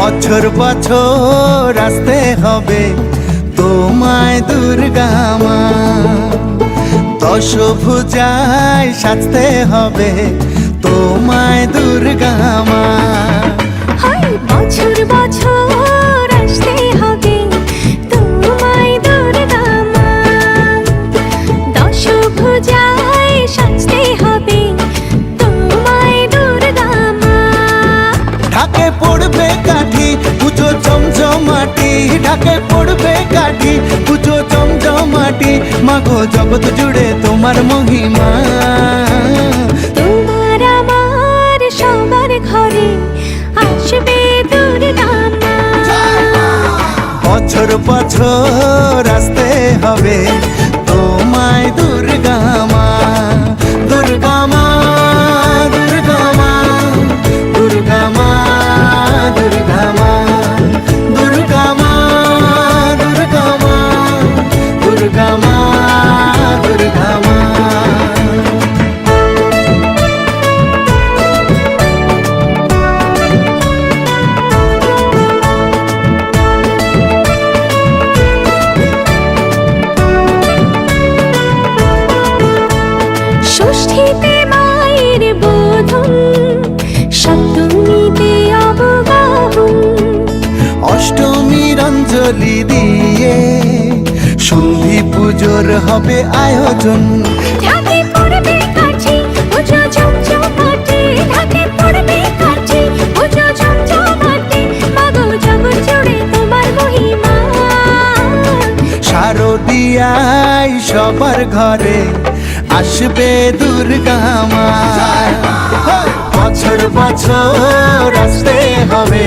বছর বছর আসতে হবে তোমায় দুর্গা মা, দশভুজায় সাজতে হবে তোমায় দুর্গা মা। বছর বছর আসতে হবে তোমায় দুর্গা মা, দশভুজায় সাজতে হবে তোমায় দুর্গা মা। ঢাকে পড়বে কাঠি পুজো জমজমাটি, ঢাকে পড়বে কাঠি পুজো জমজমাটি, মাগো জগৎ জুড়ে তোমার মহিমা। তোমার আমার সবার ঘরে আসবে দুর্গা মা। বছর বছর আসতে হবে তোমায় দুর্গা মা, দুর্গা মা, দুর্গা মা, দুর্গা মা, দুর্গা মা, দুর্গা মা, দুর্গা মা, দুর্গা মা, দুর্গা মা। ষষ্ঠীতে মায়ের বোধন, সপ্তমীতে অবগাহন, অষ্টমীর অঞ্জলি দিয়ে সন্ধি পুজোর হবে আয়োজন। ঢাকে পড়বে কাঠি পুজো জমজমাটি, ঢাকে পড়বে কাঠি পুজো জমজমাটি, মাগো জগৎ জুড়ে তোমার মহিমা। শারদিয়ায় সবার ঘরে আসবে দুর্গা মা, বছর বছর আসতে হবে